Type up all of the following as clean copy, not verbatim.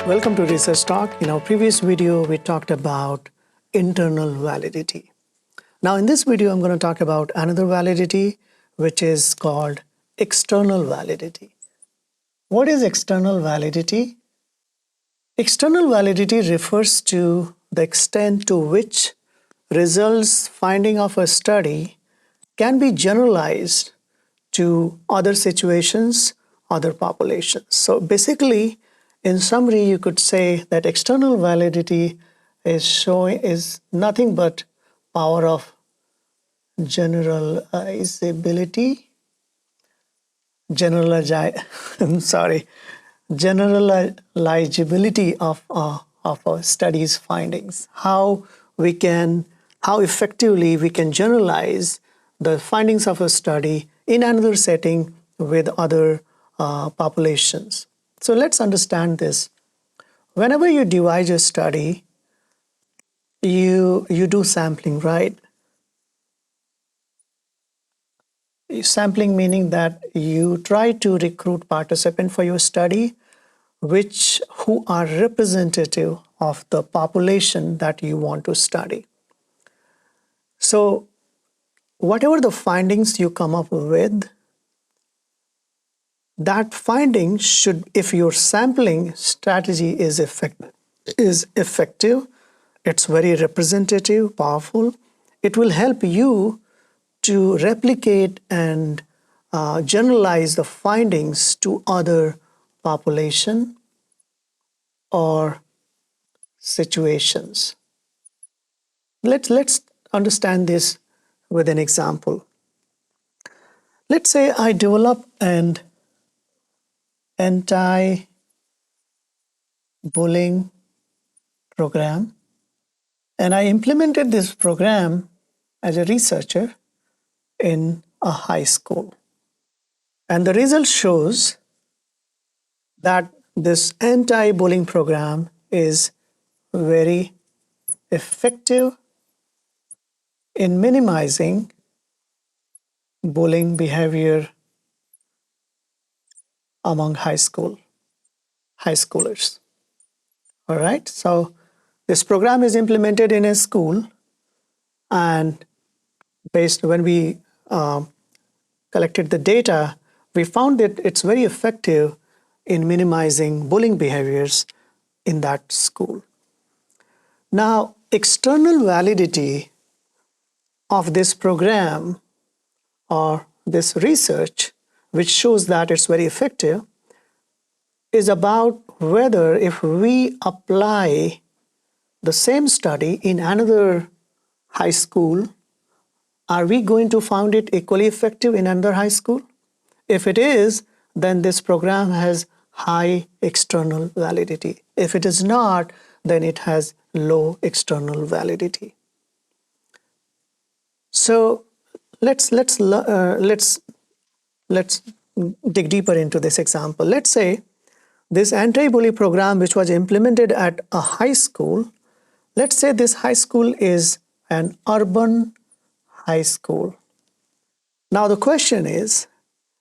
Welcome to Research Talk. In our previous video, we talked about internal validity. Now in this video, I'm going to talk about another validity, which is called external validity. What is external validity? External validity refers to the extent to which results finding of a study can be generalized to other situations, other populations. So basically, in summary, you could say that external validity is nothing but power of generalizability, generalizability of a study's findings. How effectively we can generalize the findings of a study in another setting with other populations. So let's understand this. Whenever you devise a study, you do sampling, right? Sampling meaning that you try to recruit participants for your study who are representative of the population that you want to study. So whatever the findings you come up with, that finding should, if your sampling strategy is effective, it's very representative, powerful, it will help you to replicate and generalize the findings to other population or situations. Let's understand this with an example. Let's say I develop an anti-bullying program, and I implemented this program as a researcher in a high school. And the result shows that this anti-bullying program is very effective in minimizing bullying behavior among high schoolers. All right, so this program is implemented in a school, and when we collected the data, we found that it's very effective in minimizing bullying behaviors in that school. Now, external validity of this program or this research, which shows that it's very effective, is about whether if we apply the same study in another high school, are we going to find it equally effective in another high school? If it is, then this program has high external validity. If it is not, then it has low external validity. So let's dig deeper into this example. Let's say this anti-bully program, which was implemented at a high school, let's say this high school is an urban high school. Now the question is,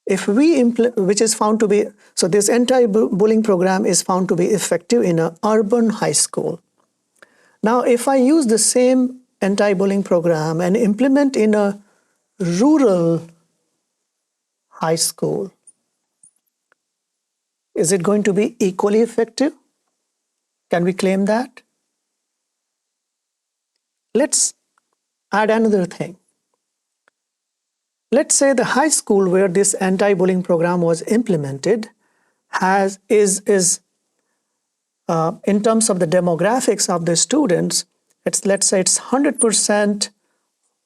if we which is found to be, so this anti-bullying program is found to be effective in an urban high school. Now if I use the same anti-bullying program and implement in a rural high school, is it going to be equally effective? Can we claim that? Let's add another thing. Let's say the high school where this anti-bullying program was implemented is in terms of the demographics of the students, let's say it's 100%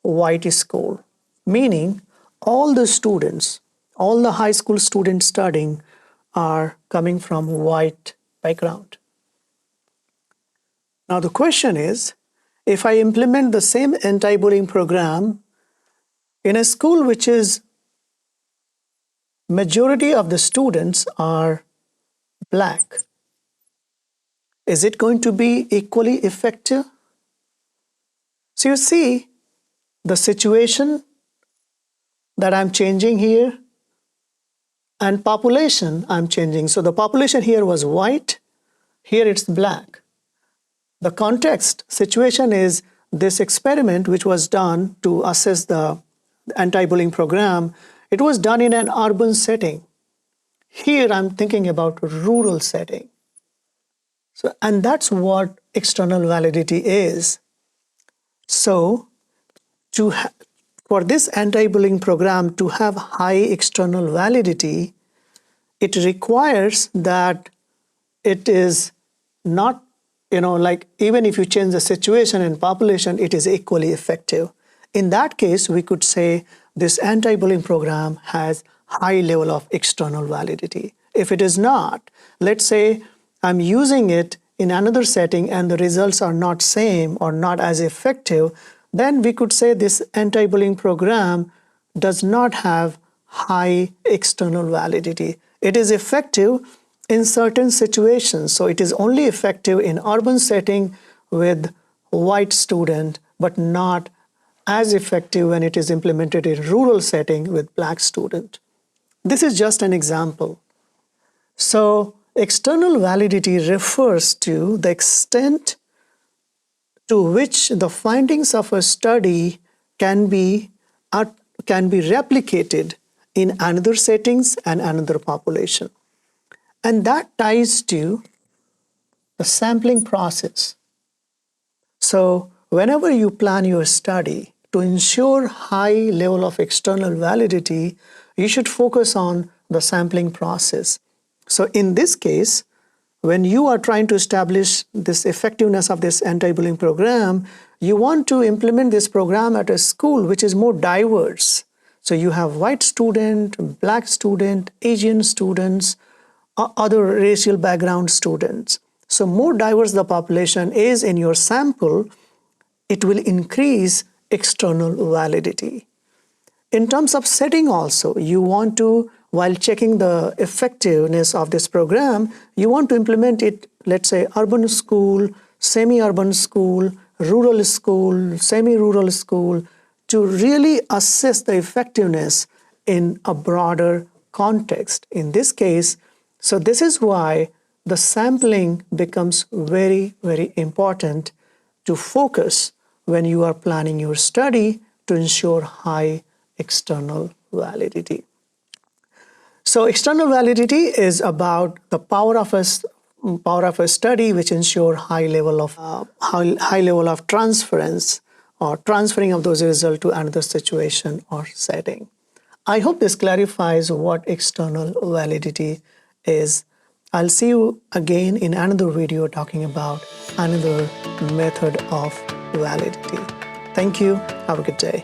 white school, meaning all the students, all the high school students studying are coming from white background. Now the question is, if I implement the same anti-bullying program in a school which is majority of the students are black, is it going to be equally effective? So you see the situation that I'm changing here. And population, I'm changing. So the population here was white, here it's black. The context situation is this experiment, which was done to assess the anti-bullying program. It was done in an urban setting. Here I'm thinking about rural setting. So, and that's what external validity is. So for this anti-bullying program to have high external validity, it requires that it is not, like even if you change the situation and population, it is equally effective. In that case, we could say this anti-bullying program has high level of external validity. If it is not, let's say I'm using it in another setting and the results are not same or not as effective, then we could say this anti-bullying program does not have high external validity. It is effective in certain situations. So it is only effective in urban setting with white student, but not as effective when it is implemented in rural setting with black student. This is just an example. So external validity refers to the extent to which the findings of a study can be replicated in another settings and another population. And that ties to the sampling process. So whenever you plan your study, to ensure high level of external validity, you should focus on the sampling process. So in this case, when you are trying to establish this effectiveness of this anti-bullying program, you want to implement this program at a school which is more diverse. So you have white student, black student, Asian students, other racial background students. So more diverse the population is in your sample, it will increase external validity. In terms of setting also, you want to, while checking the effectiveness of this program, you want to implement it, let's say, urban school, semi-urban school, rural school, semi-rural school, to really assess the effectiveness in a broader context. In this case, so this is why the sampling becomes very, very important to focus when you are planning your study to ensure high external validity. So external validity is about the power of a study which ensure high level of transference or transferring of those results to another situation or setting. I hope this clarifies what external validity is. I'll see you again in another video talking about another method of validity. Thank you. Have a good day.